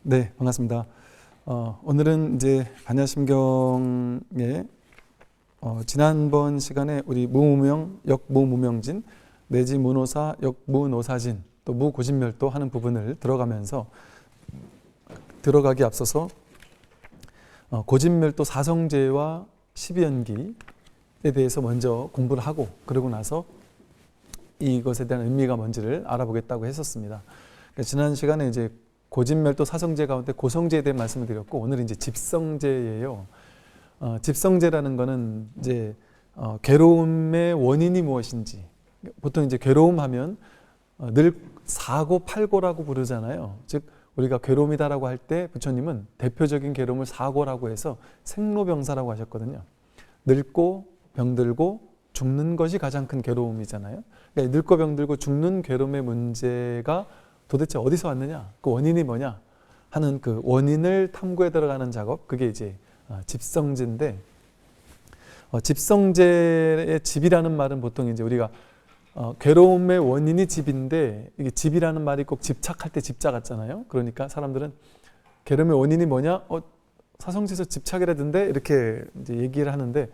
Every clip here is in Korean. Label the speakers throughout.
Speaker 1: 네, 반갑습니다. 오늘은 이제 반야심경의 지난번 시간에 우리 무무명, 역무무명진, 내지 무노사, 역무노사진, 또 무고진멸도 하는 부분을 들어가기 앞서서 고진멸도 사성제와 십이연기에 대해서 먼저 공부를 하고, 그러고 나서 이것에 대한 의미가 뭔지를 알아보겠다고 했었습니다. 지난 시간에 이제 고진멸도 사성제 가운데 고성제에 대한 말씀을 드렸고, 오늘은 이제 집성제예요. 집성제라는 거는 이제 괴로움의 원인이 무엇인지, 보통 이제 괴로움하면 늘 사고팔고라고 부르잖아요. 즉 우리가 괴로움이다라고 할 때 부처님은 대표적인 괴로움을 사고라고 해서 생로병사라고 하셨거든요. 늙고 병들고 죽는 것이 가장 큰 괴로움이잖아요. 그러니까 늙고 병들고 죽는 괴로움의 문제가 도대체 어디서 왔느냐, 그 원인이 뭐냐 하는 그 원인을 탐구에 들어가는 작업, 그게 이제 집성제인데, 집성제의 집이라는 말은 보통 이제 우리가 괴로움의 원인이 집인데, 이게 집이라는 말이 꼭 집착할 때 집자 같잖아요. 그러니까 사람들은 괴로움의 원인이 뭐냐, 사성제에서 집착이라던데 이렇게 이제 얘기를 하는데,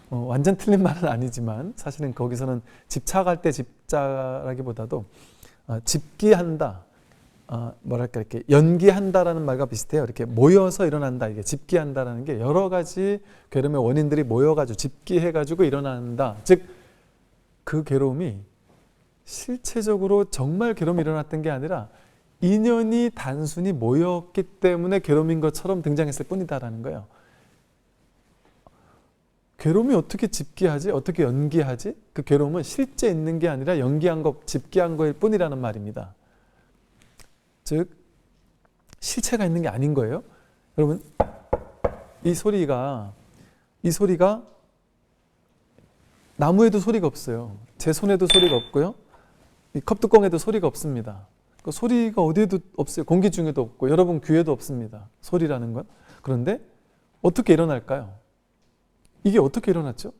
Speaker 1: 완전 틀린 말은 아니지만 사실은 거기서는 집착할 때 집자라기보다도 집기한다, 뭐랄까 이렇게 연기한다라는 말과 비슷해요. 이렇게 모여서 일어난다, 이게 집기한다라는 게 여러 가지 괴로움의 원인들이 모여가지고 집기해가지고 일어난다. 즉 그 괴로움이 실체적으로 정말 괴로움이 일어났던 게 아니라 인연이 단순히 모였기 때문에 괴로움인 것처럼 등장했을 뿐이다라는 거예요. 괴로움이 어떻게 집기하지? 어떻게 연기하지? 그 괴로움은 실제 있는 게 아니라 연기한 것, 집기한 거일 뿐이라는 말입니다. 즉 실체가 있는 게 아닌 거예요. 여러분, 이 소리가 나무에도 소리가 없어요. 제 손에도 소리가 없고요. 이 컵뚜껑에도 소리가 없습니다. 그 소리가 어디에도 없어요. 공기 중에도 없고 여러분 귀에도 없습니다. 소리라는 건. 그런데 어떻게 일어날까요? 이게 어떻게 일어났죠?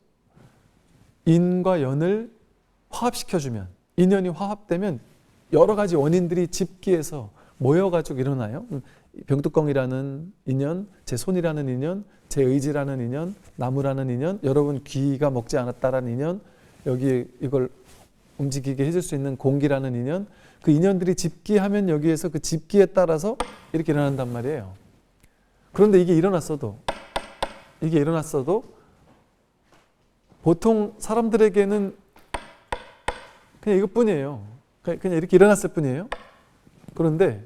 Speaker 1: 인과 연을 화합시켜주면, 인연이 화합되면 여러 가지 원인들이 집기해서 모여가지고 일어나요. 병뚜껑이라는 인연, 제 손이라는 인연, 제 의지라는 인연, 나무라는 인연, 여러분 귀가 먹지 않았다라는 인연, 여기 이걸 움직이게 해줄 수 있는 공기라는 인연, 그 인연들이 집기하면 여기에서 그 집기에 따라서 이렇게 일어난단 말이에요. 그런데 이게 일어났어도 보통 사람들에게는 그냥 이것뿐이에요. 그냥 이렇게 일어났을 뿐이에요. 그런데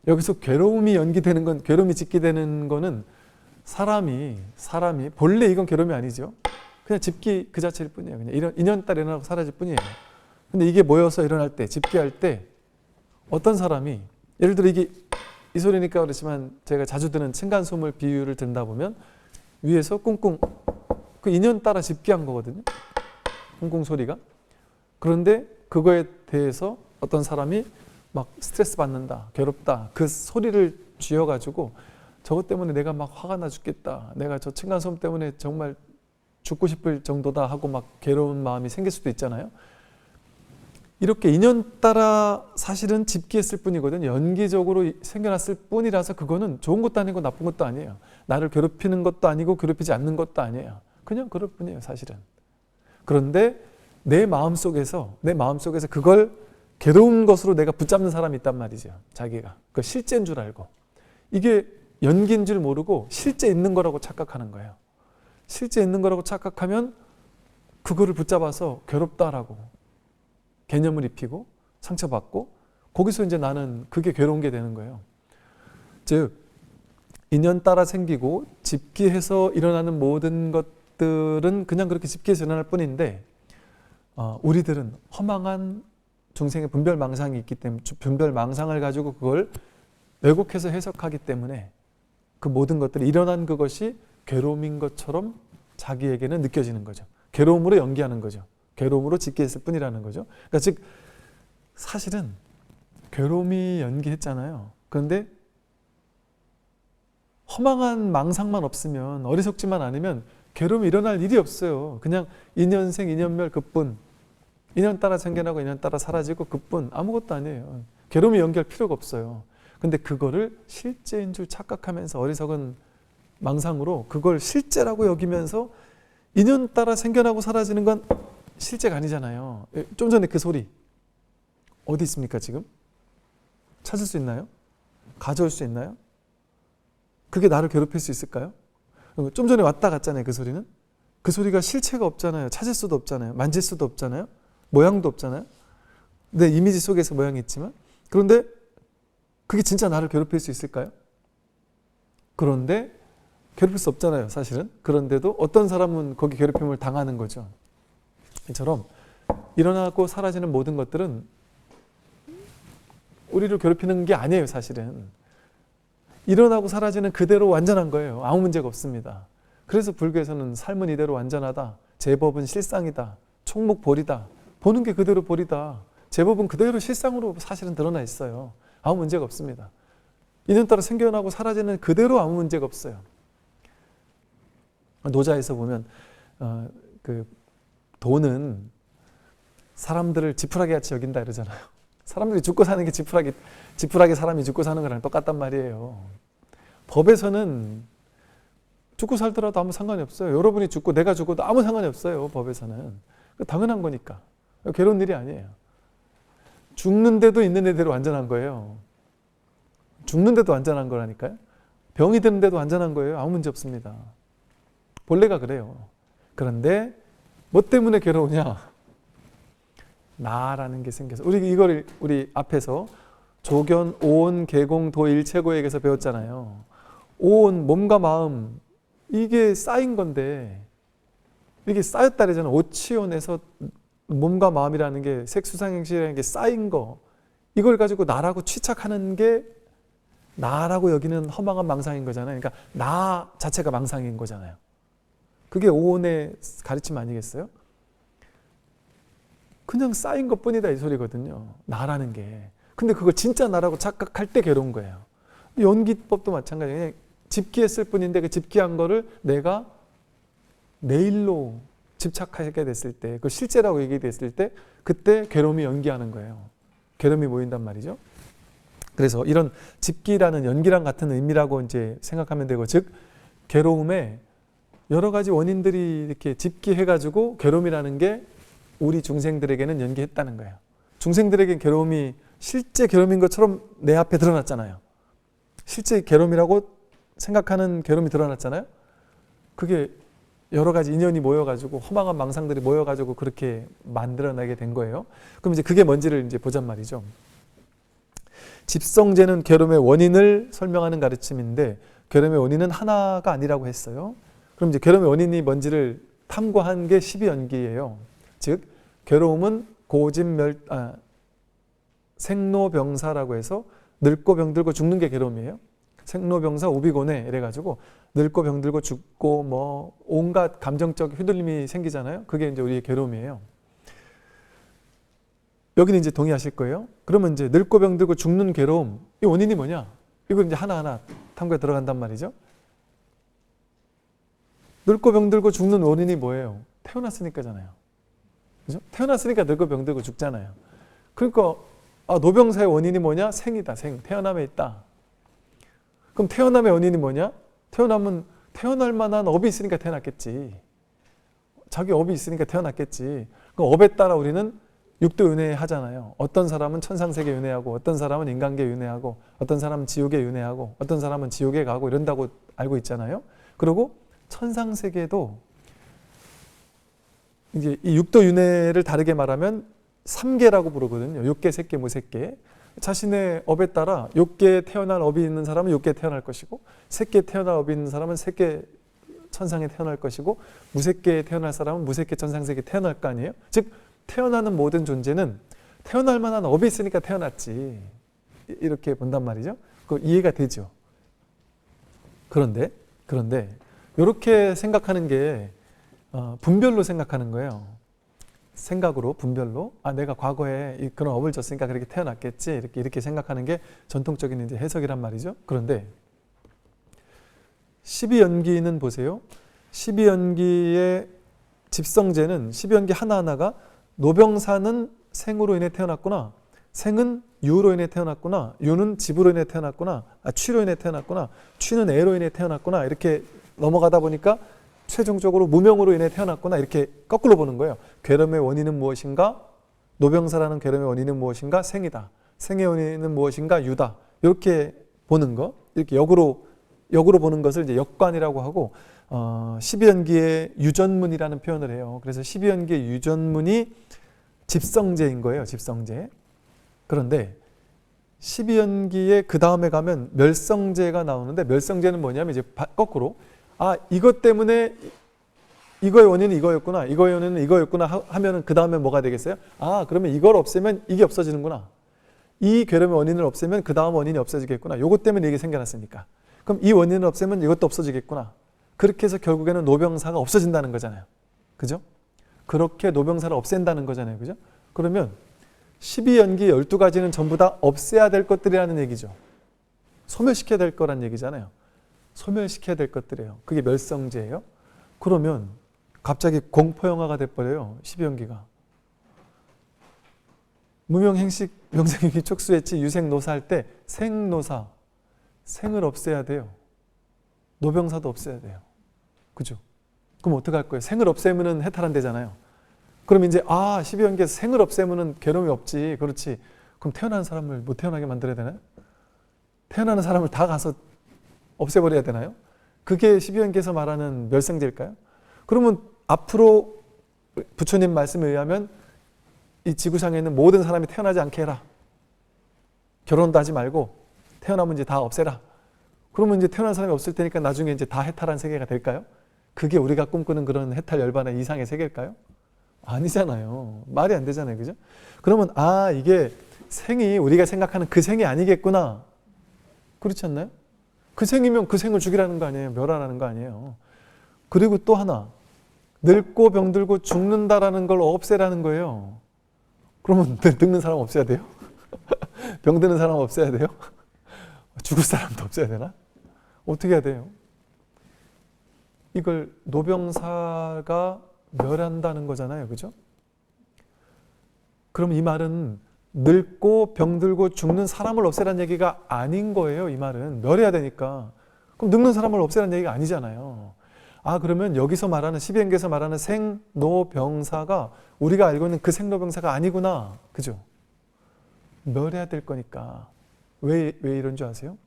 Speaker 1: 여기서 괴로움이 연기되는 건, 괴로움이 집기되는 거는 사람이 본래 이건 괴로움이 아니죠. 그냥 집기 그 자체일 뿐이에요. 그냥 인연 따라 일어나고 사라질 뿐이에요. 근데 이게 모여서 일어날 때, 집기할 때 어떤 사람이, 예를 들어 이 소리니까 그렇지만 제가 자주 듣는 층간소음을 비유를 든다 보면 위에서 꿍꿍, 그 인연 따라 집기한 거거든요. 꿍꿍 소리가. 그런데 그거에 대해서 어떤 사람이 막 스트레스 받는다, 괴롭다, 그 소리를 쥐어가지고 저것 때문에 내가 막 화가 나 죽겠다, 내가 저 층간소음 때문에 정말 죽고 싶을 정도다 하고 막 괴로운 마음이 생길 수도 있잖아요. 이렇게 인연 따라 사실은 집기했을 뿐이거든요. 연기적으로 생겨났을 뿐이라서 그거는 좋은 것도 아니고 나쁜 것도 아니에요. 나를 괴롭히는 것도 아니고 괴롭히지 않는 것도 아니에요. 그냥 그럴 뿐이에요, 사실은. 그런데 내 마음속에서 그걸 괴로운 것으로 내가 붙잡는 사람이 있단 말이죠. 자기가. 그 실제인 줄 알고. 이게 연기인 줄 모르고 실제 있는 거라고 착각하는 거예요. 실제 있는 거라고 착각하면 그거를 붙잡아서 괴롭다라고 개념을 입히고 상처받고, 거기서 이제 나는 그게 괴로운 게 되는 거예요. 즉 인연 따라 생기고 집기해서 일어나는 모든 것들은 그냥 그렇게 집기해서 일어날 뿐인데, 우리들은 허망한 중생의 분별망상이 있기 때문에, 분별망상을 가지고 그걸 왜곡해서 해석하기 때문에 그 모든 것들이 일어난 그것이 괴로움인 것처럼 자기에게는 느껴지는 거죠. 괴로움으로 연기하는 거죠. 괴로움으로 집기했을 뿐이라는 거죠. 그러니까 즉 사실은 괴로움이 연기했잖아요. 그런데 허망한 망상만 없으면, 어리석지만 않으면 괴로움이 일어날 일이 없어요. 그냥 인연생 인연멸 그뿐. 인연 따라 생겨나고 인연 따라 사라지고 그뿐. 아무것도 아니에요. 괴로움이 연기할 필요가 없어요. 근데 그거를 실제인 줄 착각하면서 어리석은 망상으로 그걸 실제라고 여기면서 인연 따라 생겨나고 사라지는 건 실제가 아니잖아요. 좀 전에 그 소리 어디 있습니까 지금? 찾을 수 있나요? 가져올 수 있나요? 그게 나를 괴롭힐 수 있을까요? 좀 전에 왔다 갔잖아요. 그 소리는. 그 소리가 실체가 없잖아요. 찾을 수도 없잖아요. 만질 수도 없잖아요. 모양도 없잖아요. 내 이미지 속에서 모양이 있지만. 그런데 그게 진짜 나를 괴롭힐 수 있을까요? 그런데 괴롭힐 수 없잖아요. 사실은. 그런데도 어떤 사람은 거기 괴롭힘을 당하는 거죠. 이처럼 일어나고 사라지는 모든 것들은 우리를 괴롭히는 게 아니에요. 사실은. 일어나고 사라지는 그대로 완전한 거예요. 아무 문제가 없습니다. 그래서 불교에서는 삶은 이대로 완전하다. 제법은 실상이다. 총목볼이다. 보는 게 그대로 볼이다. 제법은 그대로 실상으로 사실은 드러나 있어요. 아무 문제가 없습니다. 인연 따라 생겨나고 사라지는 그대로 아무 문제가 없어요. 노자에서 보면 그 돈은 사람들을 지푸라기 같이 여긴다 이러잖아요. 사람들이 죽고 사는 게 지푸라기 사람이 죽고 사는 거랑 똑같단 말이에요. 법에서는 죽고 살더라도 아무 상관이 없어요. 여러분이 죽고 내가 죽어도 아무 상관이 없어요. 법에서는. 당연한 거니까. 괴로운 일이 아니에요. 죽는데도 있는 애대로 완전한 거예요. 죽는데도 완전한 거라니까요. 병이 드는데도 완전한 거예요. 아무 문제 없습니다. 본래가 그래요. 그런데 뭐 때문에 괴로우냐? 나라는 게 생겨서. 우리 앞에서 조견, 오온, 계공, 도, 일체고에게서 배웠잖아요. 오온, 몸과 마음, 이게 쌓인 건데 이게 쌓였다래잖아요. 오치온에서 몸과 마음이라는 게 색수상행식이라는 게 쌓인 거, 이걸 가지고 나라고 취착하는 게 나라고 여기는 허망한 망상인 거잖아요. 그러니까 나 자체가 망상인 거잖아요. 그게 오온의 가르침 아니겠어요? 그냥 쌓인 것뿐이다 이 소리거든요. 나라는 게. 근데 그걸 진짜 나라고 착각할 때 괴로운 거예요. 연기법도 마찬가지예요. 그냥 집기했을 뿐인데 그 집기한 거를 내가 내일로 집착하게 됐을 때, 그 실제라고 얘기됐을 때 그때 괴로움이 연기하는 거예요. 괴로움이 모인단 말이죠. 그래서 이런 집기라는 연기랑 같은 의미라고 이제 생각하면 되고, 즉 괴로움에 여러 가지 원인들이 이렇게 집기해가지고 괴로움이라는 게 우리 중생들에게는 연기했다는 거예요. 중생들에게 괴로움이 실제 괴로움인 것처럼 내 앞에 드러났잖아요. 실제 괴로움이라고 생각하는 괴로움이 드러났잖아요. 그게 여러 가지 인연이 모여가지고 허망한 망상들이 모여가지고 그렇게 만들어내게 된 거예요. 그럼 이제 그게 뭔지를 이제 보잔 말이죠. 집성제는 괴로움의 원인을 설명하는 가르침인데 괴로움의 원인은 하나가 아니라고 했어요. 그럼 이제 괴로움의 원인이 뭔지를 탐구한 게 12연기예요. 즉 괴로움은 생로병사라고 해서 늙고 병들고 죽는 게 괴로움이에요. 생로병사 오비고내 이래가지고 늙고 병들고 죽고 뭐 온갖 감정적 휘둘림이 생기잖아요. 그게 이제 우리의 괴로움이에요. 여기는 이제 동의하실 거예요. 그러면 이제 늙고 병들고 죽는 괴로움, 이 원인이 뭐냐? 이걸 이제 하나하나 탐구에 들어간단 말이죠. 늙고 병들고 죽는 원인이 뭐예요? 태어났으니까잖아요. 그죠? 태어났으니까 늙고 병들고 죽잖아요. 그러니까 노병사의 원인이 뭐냐? 생이다. 생. 태어남에 있다. 그럼 태어남의 원인이 뭐냐? 태어나면 태어날 만한 업이 있으니까 태어났겠지. 자기 업이 있으니까 태어났겠지. 그 업에 따라 우리는 육도 윤회하잖아요. 어떤 사람은 천상세계 윤회하고, 어떤 사람은 인간계 윤회하고, 어떤 사람은 지옥에 윤회하고, 어떤 사람은 지옥에 가고 이런다고 알고 있잖아요. 그리고 천상세계도 이제 이 육도 윤회를 다르게 말하면 3계라고 부르거든요. 육계, 색계, 무색계. 자신의 업에 따라 육계에 태어날 업이 있는 사람은 육계에 태어날 것이고, 색계에 태어날 업이 있는 사람은 색계 천상에 태어날 것이고, 무색계에 태어날 사람은 무색계 천상세계에 태어날 거 아니에요. 즉 태어나는 모든 존재는 태어날 만한 업이 있으니까 태어났지, 이렇게 본단 말이죠. 그 이해가 되죠. 그런데 이렇게 생각하는 게 분별로 생각하는 거예요. 생각으로, 분별로, 내가 과거에 그런 업을 줬으니까 그렇게 태어났겠지, 이렇게 생각하는 게 전통적인 이제 해석이란 말이죠. 그런데 12연기는 보세요. 12연기의 집성제는 12연기 하나하나가 노병사는 생으로 인해 태어났구나, 생은 유로 인해 태어났구나. 유는 집으로 인해 태어났구나. 취로 인해 태어났구나. 취는 애로 인해 태어났구나. 이렇게 넘어가다 보니까 최종적으로 무명으로 인해 태어났구나. 이렇게 거꾸로 보는 거예요. 괴로움의 원인은 무엇인가? 노병사라는 괴로움의 원인은 무엇인가? 생이다. 생의 원인은 무엇인가? 유다. 이렇게 보는 거. 이렇게 역으로 보는 것을 이제 역관이라고 하고, 12연기의 유전문이라는 표현을 해요. 그래서 12연기의 유전문이 집성제인 거예요. 집성제. 그런데 12연기의 그 다음에 가면 멸성제가 나오는데, 멸성제는 뭐냐면 이제 거꾸로 이것 때문에 이거의 원인은 이거였구나, 이거의 원인은 이거였구나 하면은 그 다음에 뭐가 되겠어요? 그러면 이걸 없애면 이게 없어지는구나. 이 괴로움의 원인을 없애면 그 다음 원인이 없어지겠구나. 요것 때문에 이게 생겨났으니까. 그럼 이 원인을 없애면 이것도 없어지겠구나. 그렇게 해서 결국에는 노병사가 없어진다는 거잖아요. 그죠? 그렇게 노병사를 없앤다는 거잖아요. 그죠? 그러면 12연기 12가지는 전부 다 없애야 될 것들이라는 얘기죠. 소멸시켜야 될 거란 얘기잖아요. 소멸시켜야 될 것들이에요. 그게 멸성제예요. 그러면 갑자기 공포영화가 돼버려요. 12연기가. 무명행식 명생유기 촉수해치 유생노사 할 때 생노사, 생을 없애야 돼요. 노병사도 없애야 돼요. 그죠? 그럼 어떡할 거예요? 생을 없애면 해탈한대잖아요. 그럼 이제 12연기에서 생을 없애면 괴로움이 없지. 그렇지. 그럼 태어나는 사람을 못 태어나게 만들어야 되나요? 태어나는 사람을 다 가서 없애버려야 되나요? 그게 12연기에서 말하는 멸생제일까요? 그러면 앞으로 부처님 말씀에 의하면 이 지구상에 있는 모든 사람이 태어나지 않게 해라. 결혼도 하지 말고 태어나면 이제 다 없애라. 그러면 이제 태어난 사람이 없을 테니까 나중에 이제 다 해탈한 세계가 될까요? 그게 우리가 꿈꾸는 그런 해탈 열반의 이상의 세계일까요? 아니잖아요. 말이 안 되잖아요. 그죠? 그러면 이게 생이 우리가 생각하는 그 생이 아니겠구나. 그렇지 않나요? 그 생이면 그 생을 죽이라는 거 아니에요. 멸하라는 거 아니에요. 그리고 또 하나, 늙고 병들고 죽는다라는 걸 없애라는 거예요. 그러면 늙는 사람 없애야 돼요? 병드는 사람 없애야 돼요? 죽을 사람도 없애야 되나? 어떻게 해야 돼요? 이걸 노병사가 멸한다는 거잖아요. 그죠? 그럼 이 말은 늙고 병들고 죽는 사람을 없애라는 얘기가 아닌 거예요. 이 말은 멸해야 되니까. 그럼 늙는 사람을 없애라는 얘기가 아니잖아요. 그러면 여기서 말하는 12연계에서 말하는 생노병사가 우리가 알고 있는 그 생노병사가 아니구나. 그죠? 멸해야 될 거니까. 왜 이런 줄 아세요?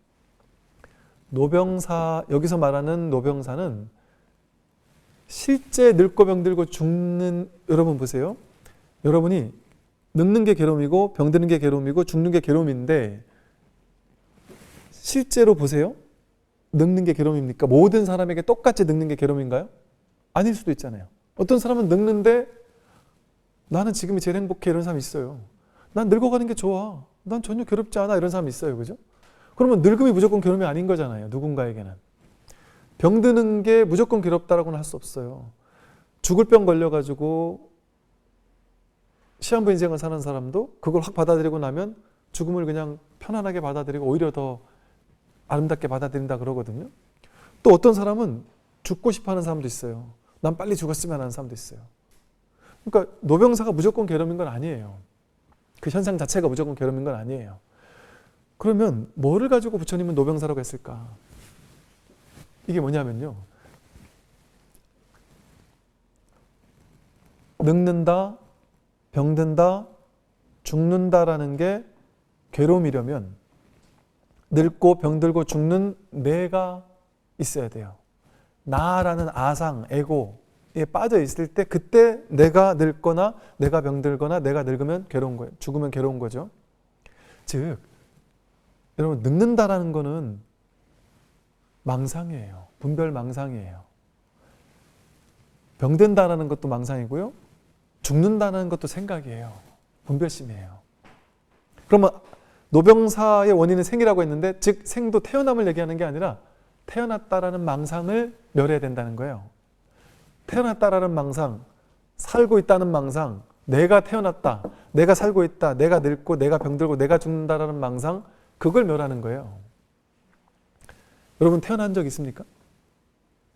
Speaker 1: 노병사, 여기서 말하는 노병사는 실제 늙고 병들고 죽는, 여러분 보세요. 여러분이 늙는 게 괴로움이고 병드는 게 괴로움이고 죽는 게 괴로움인데 실제로 보세요. 늙는 게 괴로움입니까? 모든 사람에게 똑같이 늙는 게 괴로움인가요? 아닐 수도 있잖아요. 어떤 사람은 늙는데 나는 지금이 제일 행복해 이런 사람이 있어요. 난 늙어가는 게 좋아. 난 전혀 괴롭지 않아 이런 사람이 있어요. 그죠? 그러면 늙음이 무조건 괴로움이 아닌 거잖아요. 누군가에게는. 병드는 게 무조건 괴롭다라고는 할 수 없어요. 죽을 병 걸려가지고 시한부 인생을 사는 사람도 그걸 확 받아들이고 나면 죽음을 그냥 편안하게 받아들이고 오히려 더 아름답게 받아들인다 그러거든요. 또 어떤 사람은 죽고 싶어 하는 사람도 있어요. 난 빨리 죽었으면 하는 사람도 있어요. 그러니까 노병사가 무조건 괴로움인 건 아니에요. 그 현상 자체가 무조건 괴로움인 건 아니에요. 그러면 뭐를 가지고 부처님은 노병사라고 했을까? 이게 뭐냐면요. 늙는다, 병든다, 죽는다라는 게 괴로움이려면 늙고 병들고 죽는 내가 있어야 돼요. 나라는 아상, 에고에 빠져 있을 때 그때 내가 늙거나 내가 병들거나 내가 늙으면 괴로운 거예요. 죽으면 괴로운 거죠. 즉 여러분 늙는다라는 거는 망상이에요. 분별 망상이에요. 병든다라는 것도 망상이고요. 죽는다는 것도 생각이에요. 분별심이에요. 그러면 노병사의 원인은 생이라고 했는데 즉 생도 태어남을 얘기하는 게 아니라 태어났다라는 망상을 멸해야 된다는 거예요. 태어났다라는 망상, 살고 있다는 망상, 내가 태어났다, 내가 살고 있다, 내가 늙고 내가 병들고 내가 죽는다라는 망상, 그걸 멸하는 거예요. 여러분 태어난 적 있습니까?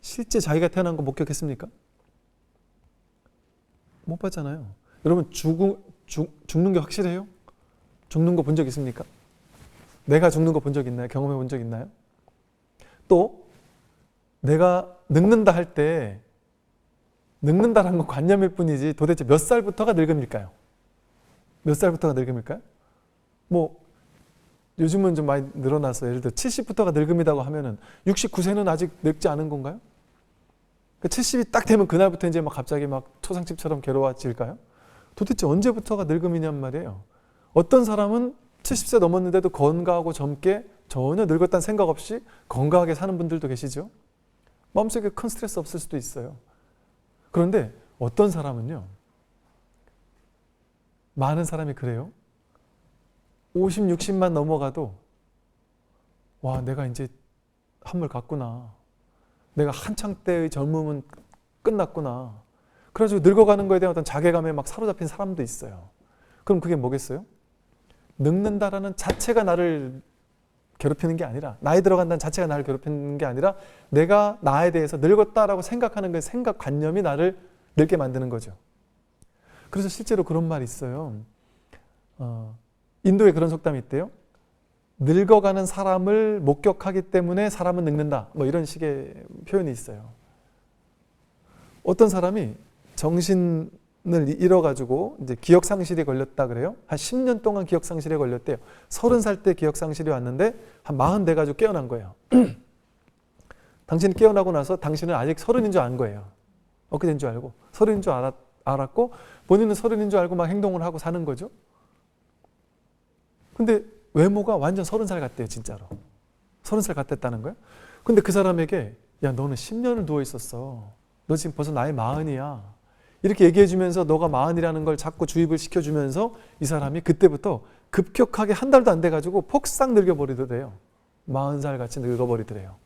Speaker 1: 실제 자기가 태어난 거 목격했습니까? 못 봤잖아요. 여러분 죽는 게 확실해요? 죽는 거 본 적 있습니까? 내가 죽는 거 본 적 있나요? 경험해 본 적 있나요? 또 내가 늙는다 할 때 늙는다라는 건 관념일 뿐이지 도대체 몇 살부터가 늙음일까요? 몇 살부터가 늙음일까요? 뭐 요즘은 좀 많이 늘어나서 예를 들어 70부터가 늙음이라고 하면은 69세는 아직 늙지 않은 건가요? 70이 딱 되면 그날부터 이제 막 갑자기 막 초상집처럼 괴로워질까요? 도대체 언제부터가 늙음이냔 말이에요. 어떤 사람은 70세 넘었는데도 건강하고 젊게 전혀 늙었다는 생각 없이 건강하게 사는 분들도 계시죠. 마음속에 큰 스트레스 없을 수도 있어요. 그런데 어떤 사람은요, 많은 사람이 그래요. 50, 60만 넘어가도 와, 내가 이제 한물 갔구나. 내가 한창 때의 젊음은 끝났구나. 그래가지고 늙어가는 거에 대한 어떤 자괴감에 막 사로잡힌 사람도 있어요. 그럼 그게 뭐겠어요? 늙는다라는 자체가 나를 괴롭히는 게 아니라, 나이 들어간다는 자체가 나를 괴롭히는 게 아니라 내가 나에 대해서 늙었다라고 생각하는 그 생각관념이 나를 늙게 만드는 거죠. 그래서 실제로 그런 말이 있어요. 인도에 그런 속담이 있대요. 늙어가는 사람을 목격하기 때문에 사람은 늙는다. 뭐 이런 식의 표현이 있어요. 어떤 사람이 정신을 잃어가지고 이제 기억상실이 걸렸다 그래요. 한 10년 동안 기억상실에 걸렸대요. 30살 때 기억상실이 왔는데 한 40 돼가지고 깨어난 거예요. 당신이 깨어나고 나서 당신은 아직 30인 줄 안 거예요. 어떻게 된 줄 알고. 30인 줄 알았고 본인은 30인 줄 알고 막 행동을 하고 사는 거죠. 근데 외모가 완전 30살 같대요, 진짜로. 30살 같았다는 거예요. 근데 그 사람에게 야, 너는 10년을 누워 있었어. 너 지금 벌써 나이 40이야. 이렇게 얘기해 주면서 너가 40이라는 걸 자꾸 주입을 시켜주면서 이 사람이 그때부터 급격하게 한 달도 안 돼가지고 폭삭 늙어버리더래요. 40살 같이 늙어버리더래요.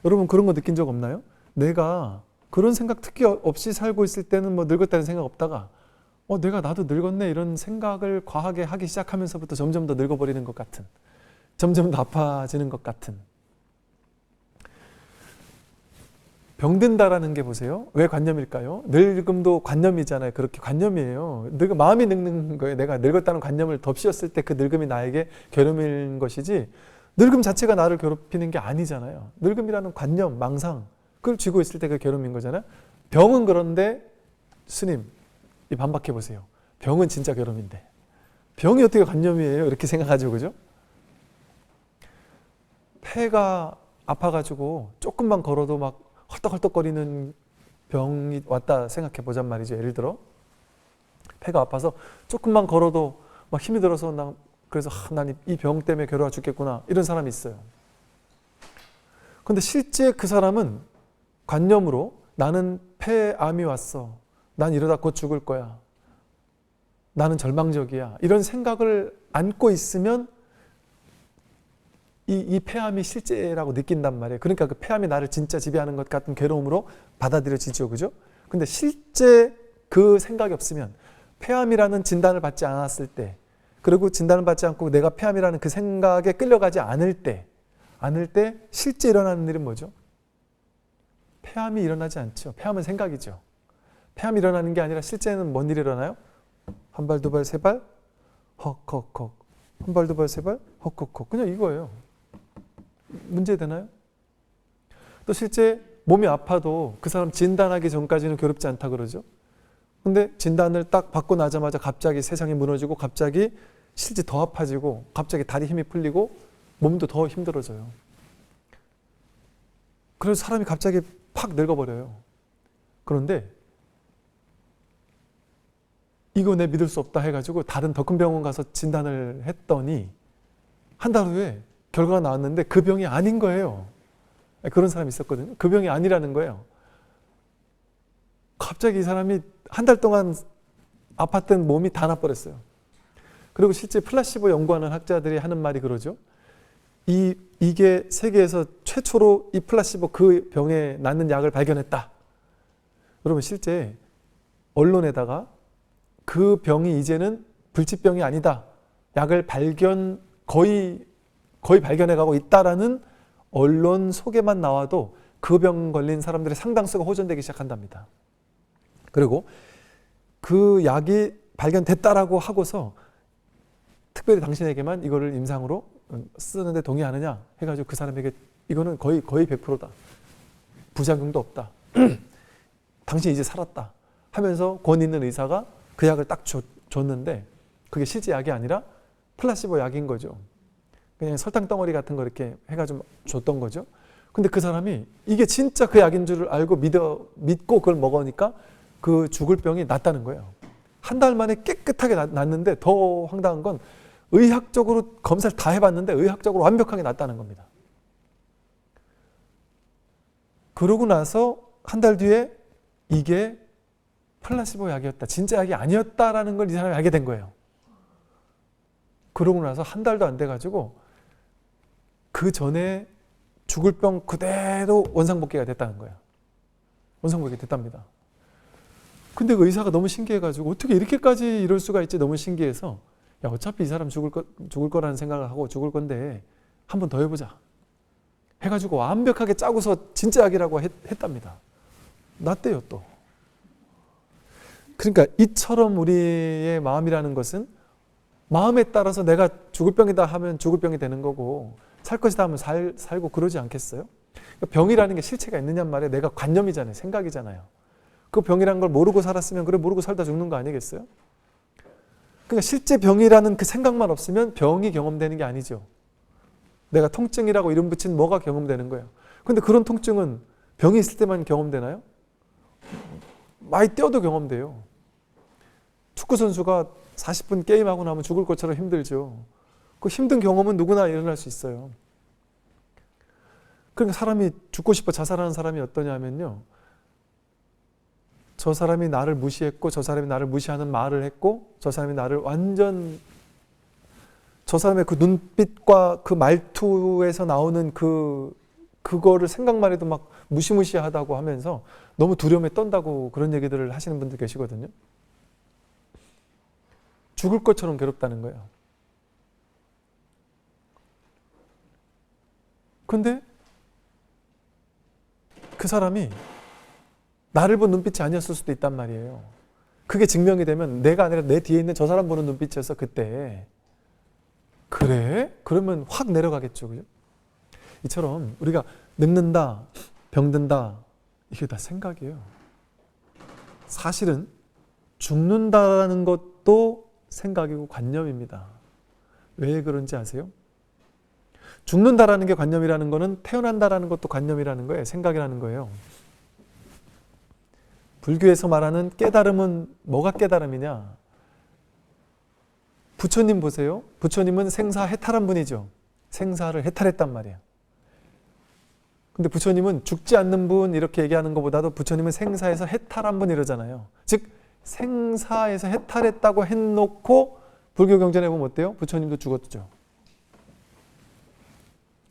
Speaker 1: 여러분 그런 거 느낀 적 없나요? 내가 그런 생각 특히 없이 살고 있을 때는 뭐 늙었다는 생각 없다가 내가 나도 늙었네 이런 생각을 과하게 하기 시작하면서부터 점점 더 늙어버리는 것 같은, 점점 더 아파지는 것 같은. 병든다라는 게 보세요. 왜 관념일까요? 늙음도 관념이잖아요. 그렇게 관념이에요. 마음이 늙는 거예요. 내가 늙었다는 관념을 덮씌웠을 때 그 늙음이 나에게 괴로움인 것이지 늙음 자체가 나를 괴롭히는 게 아니잖아요. 늙음이라는 관념, 망상 그걸 쥐고 있을 때 그 괴로움인 거잖아요. 병은 그런데 스님 이 반박해 보세요. 병은 진짜 괴로움인데 병이 어떻게 관념이에요? 이렇게 생각하죠. 그죠? 폐가 아파가지고 조금만 걸어도 막 헐떡헐떡거리는 병이 왔다 생각해 보잔 말이죠. 예를 들어 폐가 아파서 조금만 걸어도 막 힘이 들어서 그래서 난 이 병 때문에 괴로워 죽겠구나 이런 사람이 있어요. 근데 실제 그 사람은 관념으로 나는 폐암이 왔어. 난 이러다 곧 죽을 거야. 나는 절망적이야. 이런 생각을 안고 있으면 이 폐암이 실제라고 느낀단 말이에요. 그러니까 그 폐암이 나를 진짜 지배하는 것 같은 괴로움으로 받아들여지죠. 그죠? 근데 실제 그 생각이 없으면 폐암이라는 진단을 받지 않았을 때 그리고 진단을 받지 않고 내가 폐암이라는 그 생각에 끌려가지 않을 때 실제 일어나는 일은 뭐죠? 폐암이 일어나지 않죠. 폐암은 생각이죠. 폐암이 일어나는 게 아니라 실제는 뭔 일이 일어나요? 한 발, 두 발, 세 발, 헉헉헉. 한 발, 두 발, 세 발, 헉헉헉. 그냥 이거예요. 문제 되나요? 또 실제 몸이 아파도 그 사람 진단하기 전까지는 괴롭지 않다 그러죠. 근데 진단을 딱 받고 나자마자 갑자기 세상이 무너지고 갑자기 실제 더 아파지고 갑자기 다리 힘이 풀리고 몸도 더 힘들어져요. 그래서 사람이 갑자기 팍 늙어버려요. 그런데 이거 내 믿을 수 없다 해가지고 다른 더 큰 병원 가서 진단을 했더니 한 달 후에 결과가 나왔는데 그 병이 아닌 거예요. 그런 사람이 있었거든요. 그 병이 아니라는 거예요. 갑자기 이 사람이 한 달 동안 아팠던 몸이 다 나버렸어요. 그리고 실제 플라시보 연구하는 학자들이 하는 말이 그러죠. 이게 세계에서 최초로 이 플라시보 그 병에 낫는 약을 발견했다. 여러분 실제 언론에다가 그 병이 이제는 불치병이 아니다. 약을 거의 발견해가고 있다라는 언론 소개만 나와도 그 병 걸린 사람들의 상당수가 호전되기 시작한답니다. 그리고 그 약이 발견됐다라고 하고서 특별히 당신에게만 이거를 임상으로 쓰는데 동의하느냐 해가지고 그 사람에게 이거는 거의 100%다. 부작용도 없다. 당신 이제 살았다 하면서 권위 있는 의사가 그 약을 딱 줬는데 그게 실제 약이 아니라 플라시보 약인 거죠. 그냥 설탕 덩어리 같은 거 이렇게 해가지고 줬던 거죠. 근데 그 사람이 이게 진짜 그 약인 줄 알고 믿고 그걸 먹으니까 그 죽을 병이 낫다는 거예요. 한 달 만에 깨끗하게 낫는데 더 황당한 건 의학적으로 검사를 다 해봤는데 의학적으로 완벽하게 낫다는 겁니다. 그러고 나서 한 달 뒤에 이게 플라시보 약이었다. 진짜 약이 아니었다라는 걸 이 사람이 알게 된 거예요. 그러고 나서 한 달도 안 돼가지고 그 전에 죽을 병 그대로 원상복귀가 됐다는 거예요. 원상복귀가 됐답니다. 근데 그 의사가 너무 신기해가지고 어떻게 이렇게까지 이럴 수가 있지 너무 신기해서 야 어차피 이 사람 죽을 거라는 생각을 하고 죽을 건데 한 번 더 해보자 해가지고 완벽하게 짜고서 진짜 약이라고 했답니다. 낫대요 또. 그러니까 이처럼 우리의 마음이라는 것은 마음에 따라서 내가 죽을 병이다 하면 죽을 병이 되는 거고 살 것이다 하면 살고 그러지 않겠어요? 그러니까 병이라는 게 실체가 있느냔 말이에요. 내가 관념이잖아요. 생각이잖아요. 그 병이라는 걸 모르고 살았으면 그래 모르고 살다 죽는 거 아니겠어요? 그러니까 실제 병이라는 그 생각만 없으면 병이 경험되는 게 아니죠. 내가 통증이라고 이름 붙인 뭐가 경험되는 거예요. 그런데 그런 통증은 병이 있을 때만 경험되나요? 많이 뛰어도 경험돼요. 축구선수가 40분 게임하고 나면 죽을 것처럼 힘들죠. 그 힘든 경험은 누구나 일어날 수 있어요. 그러니까 사람이 죽고 싶어 자살하는 사람이 어떠냐면요. 저 사람이 나를 무시했고 저 사람이 나를 무시하는 말을 했고 저 사람이 나를 완전 저 사람의 그 눈빛과 그 말투에서 나오는 그거를 생각만 해도 막 무시무시하다고 하면서 너무 두려움에 떤다고 그런 얘기들을 하시는 분들 계시거든요. 죽을 것처럼 괴롭다는 거예요. 근데 그 사람이 나를 본 눈빛이 아니었을 수도 있단 말이에요. 그게 증명이 되면 내가 아니라 내 뒤에 있는 저 사람 보는 눈빛이었어 그때. 그래? 그러면 확 내려가겠죠. 그죠? 이처럼 우리가 늙는다, 병든다 이게 다 생각이에요. 사실은 죽는다는 것도 생각이고 관념입니다. 왜 그런지 아세요? 죽는다라는 게 관념이라는 거는 태어난다라는 것도 관념이라는 거예요. 생각이라는 거예요. 불교에서 말하는 깨달음은 뭐가 깨달음이냐? 부처님 보세요. 부처님은 생사 해탈한 분이죠. 생사를 해탈했단 말이에요. 근데 부처님은 죽지 않는 분 이렇게 얘기하는 것보다도 부처님은 생사에서 해탈한 분 이러잖아요. 즉 생사에서 해탈했다고 해놓고 불교 경전에 보면 어때요? 부처님도 죽었죠.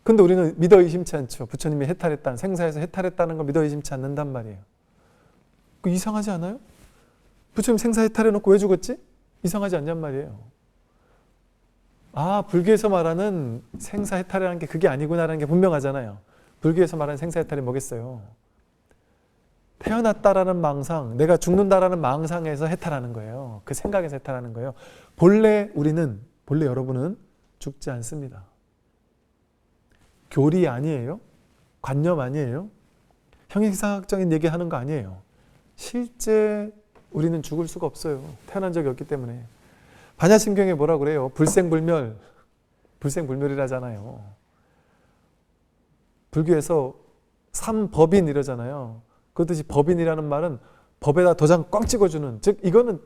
Speaker 1: 근데 우리는 믿어 의심치 않죠. 부처님이 해탈했다는 생사에서 해탈했다는 걸 믿어 의심치 않는단 말이에요. 이상하지 않아요? 부처님 생사 해탈해놓고 왜 죽었지? 이상하지 않냔 말이에요. 아, 불교에서 말하는 생사 해탈이라는 게 그게 아니구나라는 게 분명하잖아요. 불교에서 말하는 생사 해탈이 뭐겠어요? 태어났다라는 망상, 내가 죽는다라는 망상에서 해탈하는 거예요. 그 생각에서 해탈하는 거예요. 본래 여러분은 죽지 않습니다. 교리 아니에요? 관념 아니에요? 형이상학적인 얘기하는 거 아니에요. 실제 우리는 죽을 수가 없어요. 태어난 적이 없기 때문에. 반야심경에 뭐라 그래요? 불생불멸. 불생불멸이라잖아요. 불교에서 삼법인 이러잖아요. 그렇듯이 법인이라는 말은 법에다 도장 꽝 찍어주는, 즉 이거는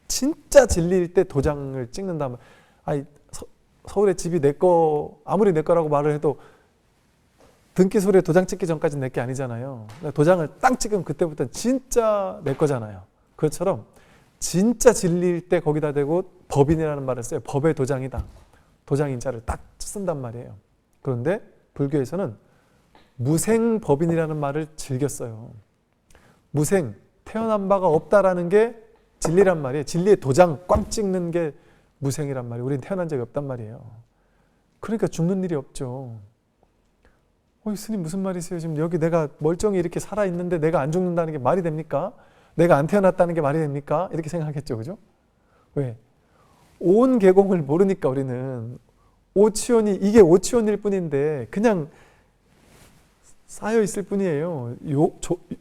Speaker 1: 진짜 진리일 때 도장을 찍는다. 아니, 서울에 집이 내 거, 아무리 내 거라고 말을 해도 등기소리에 도장 찍기 전까지는 내 게 아니잖아요. 도장을 땅 찍으면 그때부터는 진짜 내 거잖아요. 그것처럼 진짜 진리일 때 거기다 대고 법인이라는 말을 써요. 법의 도장이다. 도장인자를 딱 쓴단 말이에요. 그런데 불교에서는 무생법인이라는 말을 즐겨 써요. 무생, 태어난 바가 없다라는 게 진리란 말이에요. 진리의 도장 꽝 찍는 게 무생이란 말이에요. 우리는 태어난 적이 없단 말이에요. 그러니까 죽는 일이 없죠. 스님 무슨 말이세요? 지금 여기 내가 멀쩡히 이렇게 살아있는데 내가 안 죽는다는 게 말이 됩니까? 내가 안 태어났다는 게 말이 됩니까? 이렇게 생각하겠죠. 그죠? 왜? 온 계공을 모르니까 우리는 오치원이 이게 오치원일 뿐인데 그냥 쌓여 있을 뿐이에요.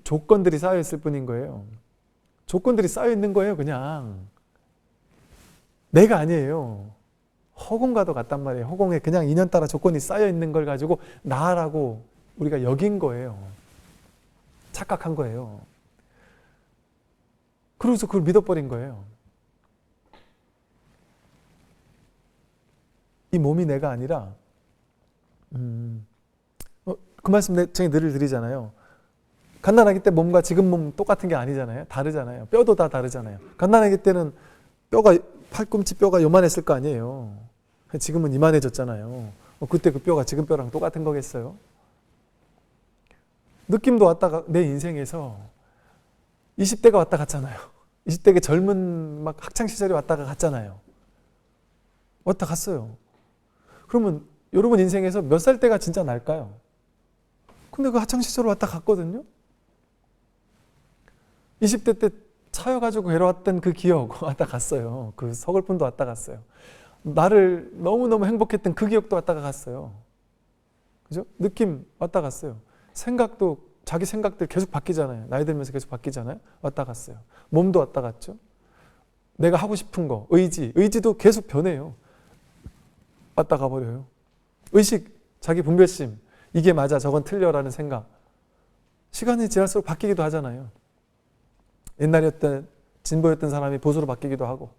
Speaker 1: 조건들이 쌓여 있을 뿐인 거예요. 조건들이 쌓여 있는 거예요. 그냥 내가 아니에요. 허공과도 같단 말이에요. 허공에 그냥 인연 따라 조건이 쌓여 있는 걸 가지고 나라고 우리가 여긴 거예요. 착각한 거예요. 그러고서 그걸 믿어버린 거예요. 이 몸이 내가 아니라 그 말씀 제가 늘 드리잖아요. 갓난아기 때 몸과 지금 몸 똑같은 게 아니잖아요. 다르잖아요. 뼈도 다 다르잖아요. 갓난아기 때는 뼈가 팔꿈치 뼈가 요만했을 거 아니에요. 지금은 이만해졌잖아요. 그때 그 뼈가 지금 뼈랑 똑같은 거겠어요? 느낌도 왔다가 내 인생에서 20대가 왔다 갔잖아요. 20대가 젊은 막 학창 시절이 왔다가 갔잖아요. 왔다 갔어요. 그러면 여러분 인생에서 몇 살 때가 진짜 날까요? 근데 그 학창 시절 왔다 갔거든요. 20대 때 차여가지고 괴로웠던 그 기억 왔다 갔어요. 그 서글픔도 왔다 갔어요. 나를 너무너무 행복했던 그 기억도 왔다가 갔어요. 그죠? 느낌 왔다 갔어요. 생각도 자기 생각들 계속 바뀌잖아요. 나이 들면서 계속 바뀌잖아요. 왔다 갔어요. 몸도 왔다 갔죠. 내가 하고 싶은 거, 의지도 계속 변해요. 왔다 가버려요. 의식, 자기 분별심, 이게 맞아, 저건 틀려라는 생각. 시간이 지날수록 바뀌기도 하잖아요. 옛날이었던 진보였던 사람이 보수로 바뀌기도 하고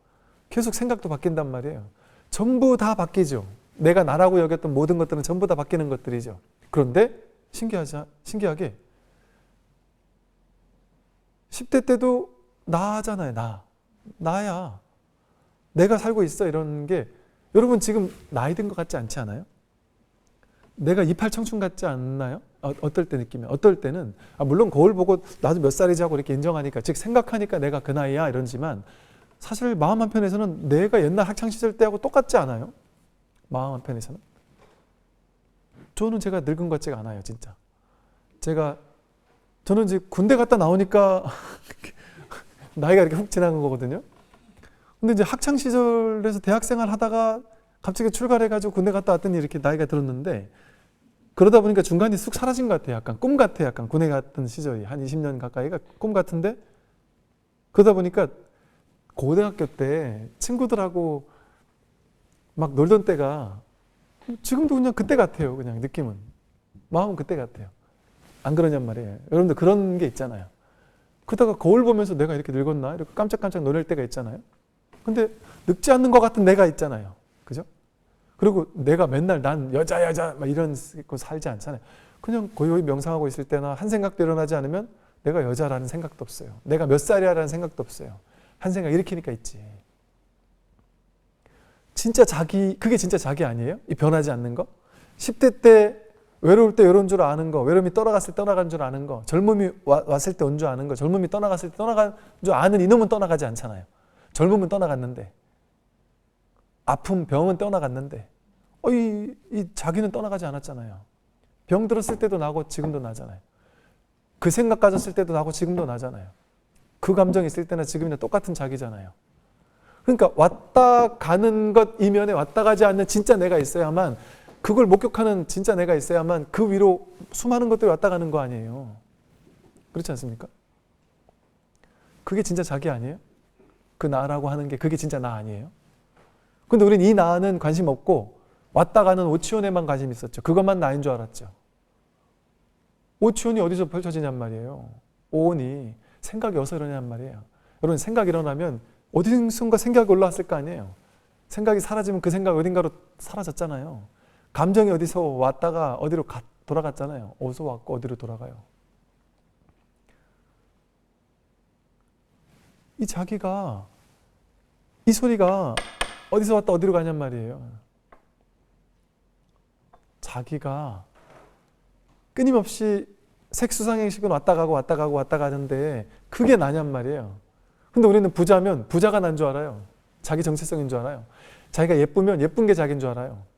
Speaker 1: 계속 생각도 바뀐단 말이에요. 전부 다 바뀌죠. 내가 나라고 여겼던 모든 것들은 전부 다 바뀌는 것들이죠. 그런데 신기하게 10대 때도 나잖아요. 나야. 내가 살고 있어. 이런 게 여러분 지금 나이 든 것 같지 않지 않아요? 내가 28 청춘 같지 않나요? 어떨 때 느낌이? 어떨 때는 물론 거울 보고 나도 몇 살이지 하고 이렇게 인정하니까, 즉 생각하니까 내가 그 나이야 이러지만 사실 마음 한편에서는 내가 옛날 학창시절 때하고 똑같지 않아요? 마음 한편에서는. 저는 제가 늙은 것 같지가 않아요. 진짜. 저는 이제 군대 갔다 나오니까 나이가 이렇게 훅 지나간 거거든요. 근데 이제 학창시절에서 대학생활 하다가 갑자기 출발해가지고 군대 갔다 왔더니 이렇게 나이가 들었는데, 그러다 보니까 중간에 쑥 사라진 것 같아요. 약간 꿈 같아요. 약간 군에 갔던 시절이 한 20년 가까이가 꿈 같은데, 그러다 보니까 고등학교 때 친구들하고 막 놀던 때가 지금도 그냥 그때 같아요. 그냥 느낌은. 마음은 그때 같아요. 안 그러냔 말이에요. 여러분들 그런 게 있잖아요. 그러다가 거울 보면서 내가 이렇게 늙었나? 이렇게 깜짝깜짝 놀랄 때가 있잖아요. 근데 늙지 않는 것 같은 내가 있잖아요. 그죠? 그리고 내가 맨날 난 여자 막 이런 거 살지 않잖아요. 그냥 고요히 명상하고 있을 때나 한 생각도 일어나지 않으면 내가 여자라는 생각도 없어요. 내가 몇 살이야라는 생각도 없어요. 한 생각 일으키니까 있지. 진짜 그게 진짜 자기 아니에요? 이 변하지 않는 거? 10대 때 외로울 때 외로운 줄 아는 거, 외로움이 떠나갔을 때 떠나간 줄 아는 거, 젊음이 왔을 때 온 줄 아는 거, 젊음이 떠나갔을 때 떠나간 줄 아는 이놈은 떠나가지 않잖아요. 젊음은 떠나갔는데, 아픔, 병은 떠나갔는데, 이 자기는 떠나가지 않았잖아요. 병 들었을 때도 나고 지금도 나잖아요. 그 생각 가졌을 때도 나고 지금도 나잖아요. 그 감정이 있을 때나 지금이나 똑같은 자기잖아요. 그러니까 왔다 가는 것 이면에 왔다 가지 않는 진짜 내가 있어야만, 그걸 목격하는 진짜 내가 있어야만 그 위로 수많은 것들이 왔다 가는 거 아니에요. 그렇지 않습니까? 그게 진짜 자기 아니에요? 그 나라고 하는 게 그게 진짜 나 아니에요? 근데 우린 이 나는 관심 없고 왔다 가는 오치원에만 관심 있었죠. 그것만 나인 줄 알았죠. 오치원이 어디서 펼쳐지냔 말이에요. 오온이 생각이 어디서 일어나냔 말이에요. 여러분 생각이 일어나면 어디선가 생각이 올라왔을 거 아니에요. 생각이 사라지면 그 생각 어딘가로 사라졌잖아요. 감정이 어디서 왔다가 어디로 돌아갔잖아요. 어디서 왔고 어디로 돌아가요. 이 자기가, 이 소리가 어디서 왔다 어디로 가냔 말이에요. 자기가 끊임없이 색수상행식은 왔다 가고 왔다 가고 왔다 가는데 그게 나냔 말이에요. 근데 우리는 부자면 부자가 난 줄 알아요. 자기 정체성인 줄 알아요. 자기가 예쁘면 예쁜 게 자기인 줄 알아요.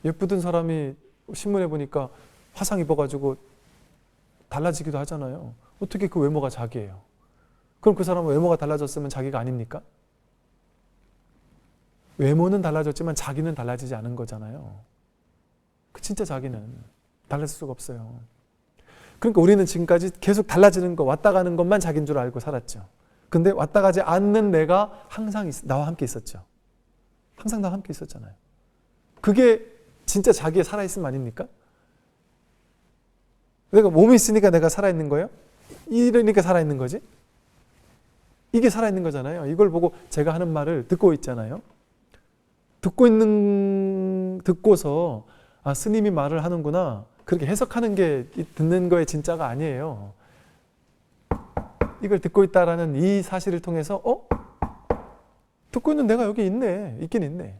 Speaker 1: 예쁘던 사람이 신문에 보니까 화상 입어가지고 달라지기도 하잖아요. 어떻게 그 외모가 자기예요? 그럼 그 사람은 외모가 달라졌으면 자기가 아닙니까? 외모는 달라졌지만 자기는 달라지지 않은 거잖아요. 그 진짜 자기는 달라질 수가 없어요. 그러니까 우리는 지금까지 계속 달라지는 거, 왔다 가는 것만 자기인 줄 알고 살았죠. 근데 왔다 가지 않는 내가 항상 나와 함께 있었죠. 항상 나와 함께 있었잖아요. 그게 진짜 자기의 살아있음 아닙니까? 내가 몸이 있으니까 내가 살아있는 거예요? 이러니까 살아있는 거지? 이게 살아있는 거잖아요. 이걸 보고 제가 하는 말을 듣고 있잖아요. 듣고서 아, 스님이 말을 하는구나. 그렇게 해석하는 게 듣는 거의 진짜가 아니에요. 이걸 듣고 있다라는 이 사실을 통해서 듣고 있는 내가 여기 있네. 있긴 있네.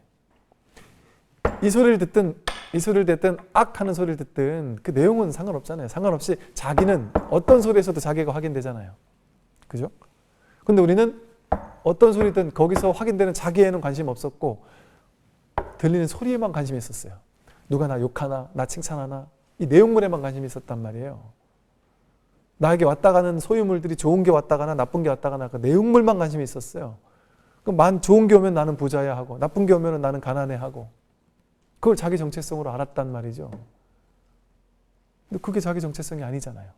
Speaker 1: 이 소리를 듣든 악 하는 소리를 듣든 그 내용은 상관없잖아요. 상관없이 자기는 어떤 소리에서도 자기가 확인되잖아요. 그죠? 근데 우리는 어떤 소리든 거기서 확인되는 자기에는 관심 없었고 들리는 소리에만 관심이 있었어요. 누가 나 욕하나 나 칭찬하나 이 내용물에만 관심이 있었단 말이에요. 나에게 왔다 가는 소유물들이 좋은 게 왔다 가나 나쁜 게 왔다 가나 그 내용물만 관심이 있었어요. 그럼 좋은 게 오면 나는 부자야 하고 나쁜 게 오면 나는 가난해 하고 그걸 자기 정체성으로 알았단 말이죠. 근데 그게 자기 정체성이 아니잖아요.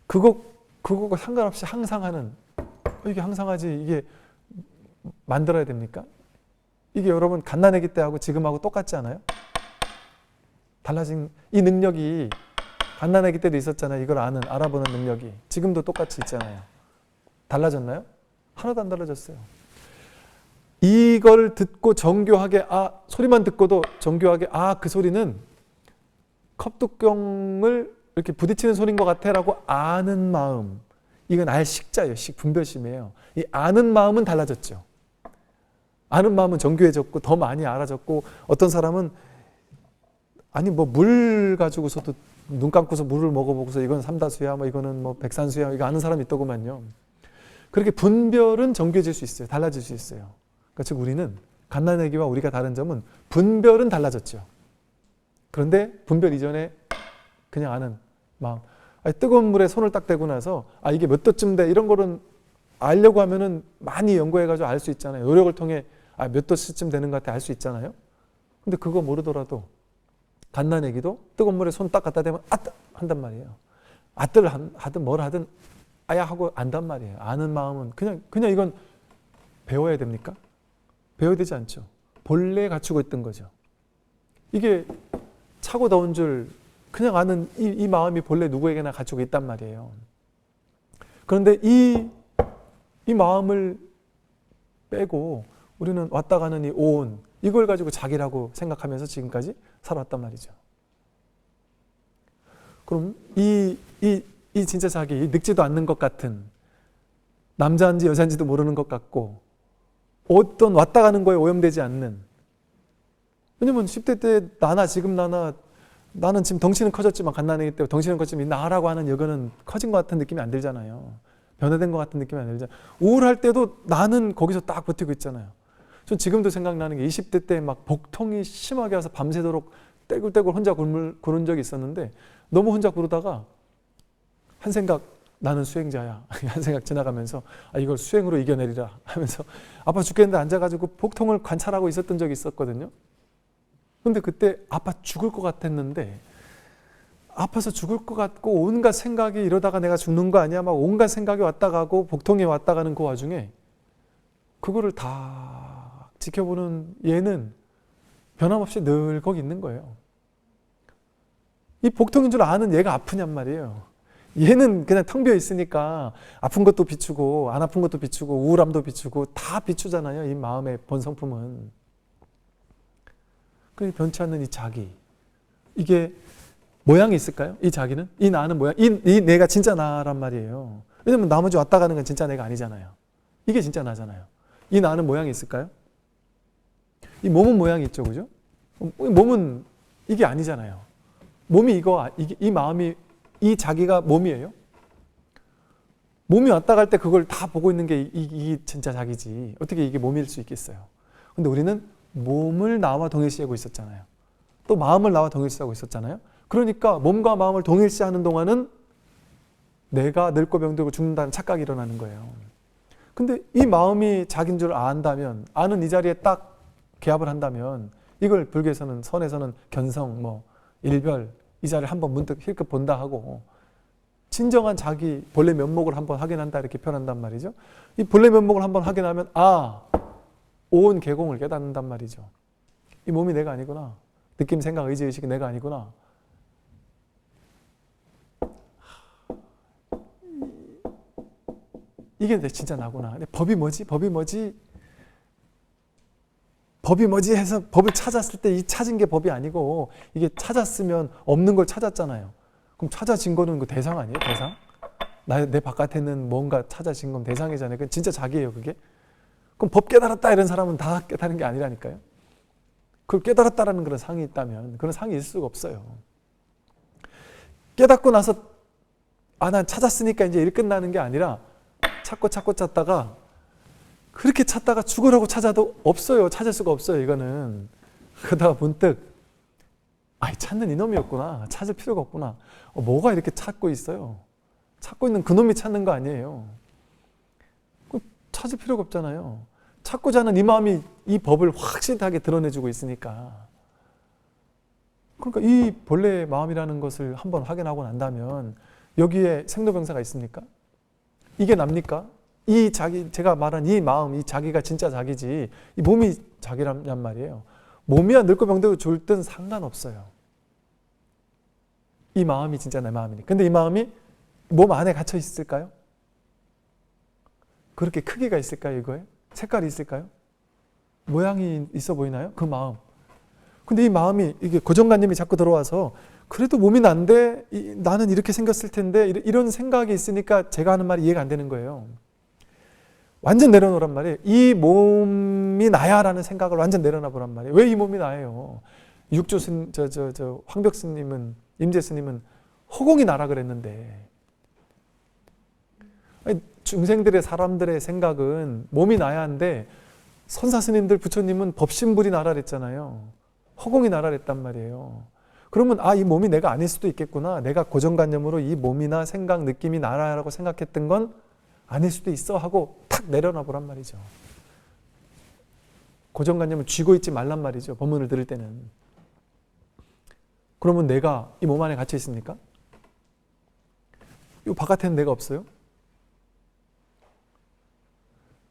Speaker 1: 그거가 상관없이 항상 하는 이게 항상 하지 이게 만들어야 됩니까? 이게 여러분 갓난아기 때하고 지금하고 똑같지 않아요? 달라진 이 능력이 갓난아기 때도 있었잖아요. 이걸 알아보는 능력이 지금도 똑같이 있잖아요. 달라졌나요? 하나도 안 달라졌어요. 이걸 듣고 정교하게 소리만 듣고도 정교하게 그 소리는 컵뚜껑을 이렇게 부딪히는 소리인 것 같아라고 아는 마음, 이건 식자예요. 분별심이에요. 이 아는 마음은 달라졌죠. 아는 마음은 정교해졌고 더 많이 알아졌고 어떤 사람은 물 가지고서도 눈 감고서 물을 먹어보고서 이건 삼다수야 이거는 백산수야 이거 아는 사람이 있더구만요. 그렇게 분별은 정교해질 수 있어요. 달라질 수 있어요. 그러니까 즉 우리는 갓난아기와 우리가 다른 점은 분별은 달라졌죠. 그런데 분별 이전에 그냥 아는 마음. 뜨거운 물에 손을 딱 대고 나서 이게 몇 도쯤 돼 이런 거는 알려고 하면은 많이 연구해가지고 알 수 있잖아요. 노력을 통해 몇 도쯤 되는 것 같아 알 수 있잖아요. 근데 그거 모르더라도 갓난아기도 뜨거운 물에 손 딱 갖다 대면 한단 말이에요. 아뜰 하든 뭘 하든 아야 하고 안단 말이에요. 아는 마음은 그냥 이건 배워야 됩니까? 배워야 되지 않죠. 본래 갖추고 있던 거죠. 이게 차고 더운 줄 그냥 아는 이 마음이 본래 누구에게나 갖추고 있단 말이에요. 그런데 이 마음을 빼고 우리는 왔다 가는 이 온 이걸 가지고 자기라고 생각하면서 지금까지 살아왔단 말이죠. 그럼 이 진짜 자기, 늙지도 않는 것 같은 남자인지 여자인지도 모르는 것 같고 어떤 왔다 가는 거에 오염되지 않는 왜냐면 10대 때 나는 지금 덩치는 커졌지만 갓난아기 때 덩치는 컸지만 나라고 하는 이거는 커진 것 같은 느낌이 안 들잖아요. 변화된 것 같은 느낌이 안 들잖아요. 우울할 때도 나는 거기서 딱 버티고 있잖아요. 전 지금도 생각나는 게 20대 때 막 복통이 심하게 와서 밤새도록 떼굴떼굴 혼자 구른 적이 있었는데 너무 혼자 구르다가 한 생각 나는 수행자야. 한 생각 지나가면서 이걸 수행으로 이겨내리라 하면서 아파 죽겠는데 앉아가지고 복통을 관찰하고 있었던 적이 있었거든요. 근데 그때 아파 죽을 것 같았는데 아파서 죽을 것 같고 온갖 생각이 이러다가 내가 죽는 거 아니야? 막 온갖 생각이 왔다 가고 복통이 왔다 가는 그 와중에 그거를 다 지켜보는 얘는 변함없이 늘 거기 있는 거예요. 이 복통인 줄 아는 얘가 아프냔 말이에요. 얘는 그냥 텅 비어 있으니까 아픈 것도 비추고 안 아픈 것도 비추고 우울함도 비추고 다 비추잖아요. 이 마음의 본성품은. 그 변치 않는 이 자기. 이게 모양이 있을까요? 이 자기는? 이 나는 모양. 이 내가 진짜 나란 말이에요. 왜냐면 나머지 왔다 가는 건 진짜 내가 아니잖아요. 이게 진짜 나잖아요. 이 나는 모양이 있을까요? 이 몸은 모양이 있죠. 그죠? 몸은 이게 아니잖아요. 몸이 이 마음이 이 자기가 몸이에요. 몸이 왔다 갈 때 그걸 다 보고 있는 게 이게 진짜 자기지. 어떻게 이게 몸일 수 있겠어요. 근데 우리는 몸을 나와 동일시하고 있었잖아요. 또 마음을 나와 동일시하고 있었잖아요. 그러니까 몸과 마음을 동일시하는 동안은 내가 늙고 병들고 죽는다는 착각이 일어나는 거예요. 근데 이 마음이 자기인 줄 안다면, 아는 이 자리에 딱 개합을 한다면, 이걸 불교에서는, 선에서는 견성, 뭐 일별, 이 자리를 한번 문득 힐끗 본다 하고, 진정한 자기 본래 면목을 한번 확인한다 이렇게 표현한단 말이죠. 이 본래 면목을 한번 확인하면 온 개공을 깨닫는단 말이죠. 이 몸이 내가 아니구나. 느낌, 생각, 의지, 의식이 내가 아니구나. 이게 진짜 나구나. 근데 법이 뭐지? 법이 뭐지? 법이 뭐지 해서 법을 찾았을 때 이 찾은 게 법이 아니고, 이게 찾았으면 없는 걸 찾았잖아요. 그럼 찾아진 거는 그 대상 아니에요? 대상? 내 바깥에 있는 뭔가 찾아진 건 대상이잖아요. 그건 진짜 자기예요, 그게. 그럼 법 깨달았다 이런 사람은 다 깨달은 게 아니라니까요. 그걸 깨달았다라는 그런 상이 있다면 그런 상이 있을 수가 없어요. 깨닫고 나서 난 찾았으니까 이제 일 끝나는 게 아니라 찾고 찾다가, 그렇게 찾다가 죽으라고 찾아도 없어요. 찾을 수가 없어요, 이거는. 그러다가 문득 찾는 이놈이었구나. 찾을 필요가 없구나. 뭐가 이렇게 찾고 있어요? 찾고 있는 그놈이 찾는 거 아니에요. 찾을 필요가 없잖아요. 찾고자 하는 이 마음이 이 법을 확실하게 드러내주고 있으니까. 그러니까 이 본래의 마음이라는 것을 한번 확인하고 난다면 여기에 생로병사가 있습니까? 이게 납니까? 이 자기, 제가 말한 이 마음, 이 자기가 진짜 자기지, 이 몸이 자기란 말이에요. 몸이야 늙고 병들고 졸든 상관없어요. 이 마음이 진짜 내 마음이니. 근데 이 마음이 몸 안에 갇혀 있을까요? 그렇게 크기가 있을까요, 이거에? 색깔이 있을까요? 모양이 있어 보이나요? 그 마음. 근데 이 마음이, 이게 고정관념이 자꾸 들어와서, 그래도 몸이 난데, 나는 이렇게 생겼을 텐데, 이런 생각이 있으니까 제가 하는 말이 이해가 안 되는 거예요. 완전 내려놓으란 말이에요. 이 몸이 나야 라는 생각을 완전 내려놔 보란 말이에요. 왜 이 몸이 나예요? 육조 스님, 황벽 스님은, 임재 스님은 허공이 나라 그랬는데, 중생들의, 사람들의 생각은 몸이 나야 한데, 선사 스님들, 부처님은 법신불이 나라 그랬잖아요. 허공이 나라 그랬단 말이에요. 그러면 이 몸이 내가 아닐 수도 있겠구나. 내가 고정관념으로 이 몸이나 생각, 느낌이 나라라고 생각했던 건 아닐 수도 있어 하고 탁 내려놔 보란 말이죠. 고정관념을 쥐고 있지 말란 말이죠. 법문을 들을 때는. 그러면 내가 이 몸 안에 갇혀 있습니까? 이 바깥에는 내가 없어요?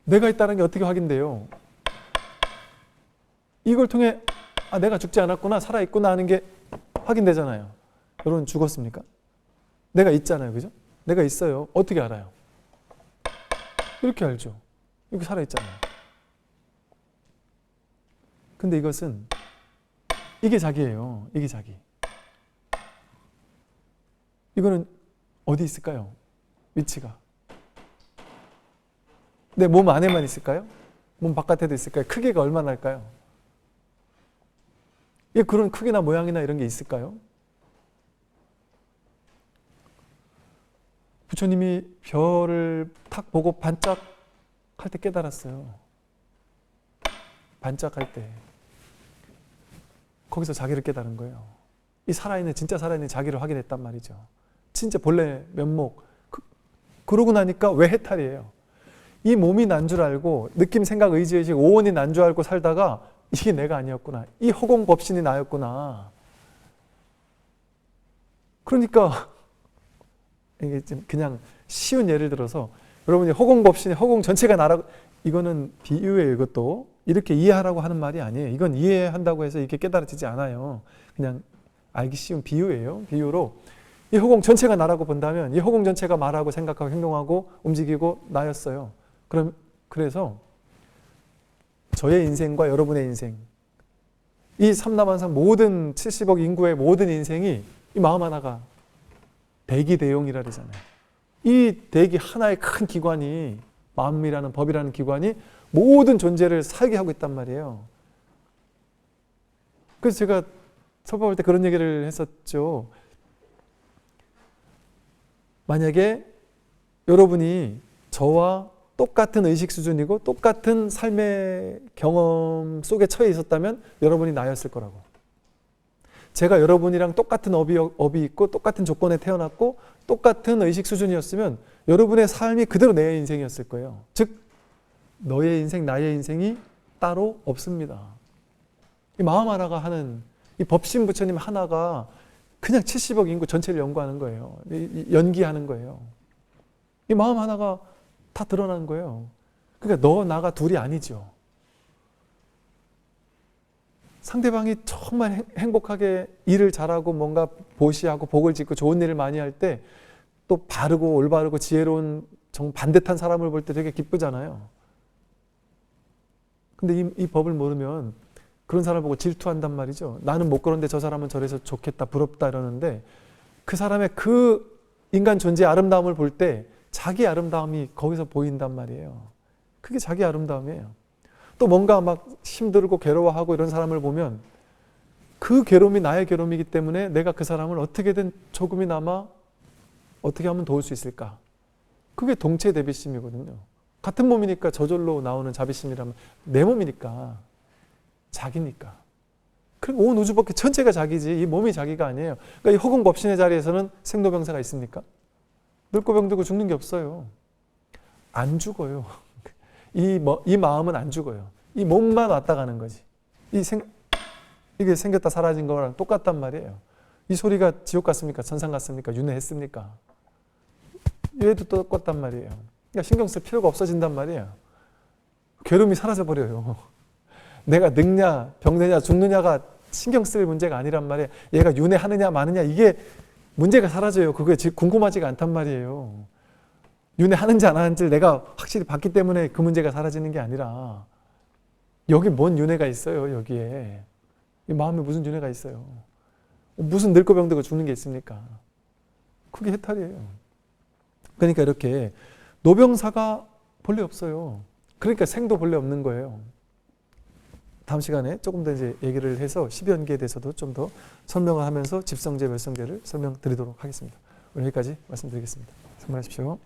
Speaker 1: 내가 있다는 게 어떻게 확인돼요? 이걸 통해 내가 죽지 않았구나, 살아있구나 하는 게 확인되잖아요. 여러분 죽었습니까? 내가 있잖아요. 그죠? 내가 있어요. 어떻게 알아요? 이렇게 알죠. 이렇게 살아있잖아요. 근데 이것은, 이게 자기예요. 이게 자기. 이거는 어디 있을까요? 위치가. 내 몸 안에만 있을까요? 몸 바깥에도 있을까요? 크기가 얼마나 할까요? 그런 크기나 모양이나 이런 게 있을까요? 부처님이 별을 탁 보고 반짝할 때 깨달았어요. 반짝할 때. 거기서 자기를 깨달은 거예요. 이 살아있는, 진짜 살아있는 자기를 확인했단 말이죠. 진짜 본래 면목. 그러고 나니까 왜 해탈이에요? 이 몸이 난 줄 알고, 느낌, 생각, 의지, 의식, 오온이 난 줄 알고 살다가 이게 내가 아니었구나. 이 허공법신이 나였구나. 그러니까 이게 좀 그냥 쉬운 예를 들어서, 여러분이 허공법신이, 허공 전체가 나라고, 이거는 비유예요. 이것도 이렇게 이해하라고 하는 말이 아니에요. 이건 이해한다고 해서 이게 깨달아지지 않아요. 그냥 알기 쉬운 비유예요. 비유로 이 허공 전체가 나라고 본다면 이 허공 전체가 말하고 생각하고 행동하고 움직이고 나였어요. 그래서 저의 인생과 여러분의 인생, 이 삼라만상 모든 70억 인구의 모든 인생이 이 마음 하나가 대기대용이라 그러잖아요. 이 대기 하나의 큰 기관이, 마음이라는 법이라는 기관이 모든 존재를 살게 하고 있단 말이에요. 그래서 제가 설법할 때 그런 얘기를 했었죠. 만약에 여러분이 저와 똑같은 의식 수준이고 똑같은 삶의 경험 속에 처해 있었다면 여러분이 나였을 거라고. 제가 여러분이랑 똑같은 업이 있고 똑같은 조건에 태어났고 똑같은 의식 수준이었으면 여러분의 삶이 그대로 내 인생이었을 거예요. 즉 너의 인생, 나의 인생이 따로 없습니다. 이 마음 하나가 하는, 이 법신 부처님 하나가 그냥 70억 인구 전체를 연구하는 거예요. 연기하는 거예요. 이 마음 하나가 다 드러나는 거예요. 그러니까 너, 나가 둘이 아니죠. 상대방이 정말 행복하게 일을 잘하고 뭔가 보시하고 복을 짓고 좋은 일을 많이 할 때 또 바르고 올바르고 지혜로운 반듯한 사람을 볼 때 되게 기쁘잖아요. 근데 이 법을 모르면 그런 사람을 보고 질투한단 말이죠. 나는 못 그런데 저 사람은 저래서 좋겠다, 부럽다 이러는데 그 사람의 그 인간 존재의 아름다움을 볼 때 자기 아름다움이 거기서 보인단 말이에요. 그게 자기 아름다움이에요. 또 뭔가 막 힘들고 괴로워하고 이런 사람을 보면 그 괴로움이 나의 괴로움이기 때문에 내가 그 사람을 어떻게든 조금이나마 어떻게 하면 도울 수 있을까? 그게 동체 대비심이거든요. 같은 몸이니까 저절로 나오는 자비심이라면 내 몸이니까, 자기니까. 그리고 온 우주밖에 전체가 자기지 이 몸이 자기가 아니에요. 그러니까 이 허공법신의 자리에서는 생로병사가 있습니까? 늙고 병들고 죽는 게 없어요. 안 죽어요. 이 마음은 안 죽어요. 이 몸만 왔다 가는 거지. 이게 생겼다 사라진 거랑 똑같단 말이에요. 이 소리가 지옥 같습니까? 천상 같습니까? 윤회했습니까? 얘도 똑같단 말이에요. 그러니까 신경 쓸 필요가 없어진단 말이에요. 괴로움이 사라져 버려요. 내가 늙냐 병되냐 죽느냐가 신경 쓸 문제가 아니란 말이에요. 얘가 윤회하느냐 마느냐 이게 문제가 사라져요. 그게 궁금하지가 않단 말이에요. 윤회하는지 안 하는지를 내가 확실히 봤기 때문에 그 문제가 사라지는 게 아니라 여기 뭔 윤회가 있어요. 여기에 이 마음에 무슨 윤회가 있어요. 무슨 늙고 병들고 죽는 게 있습니까? 그게 해탈이에요. 그러니까 이렇게 노병사가 본래 없어요. 그러니까 생도 본래 없는 거예요. 다음 시간에 조금 더 이제 얘기를 해서 12연계에 대해서도 좀 더 설명을 하면서 집성제, 멸성제를 설명드리도록 하겠습니다. 오늘 여기까지 말씀드리겠습니다. 성불하십시오.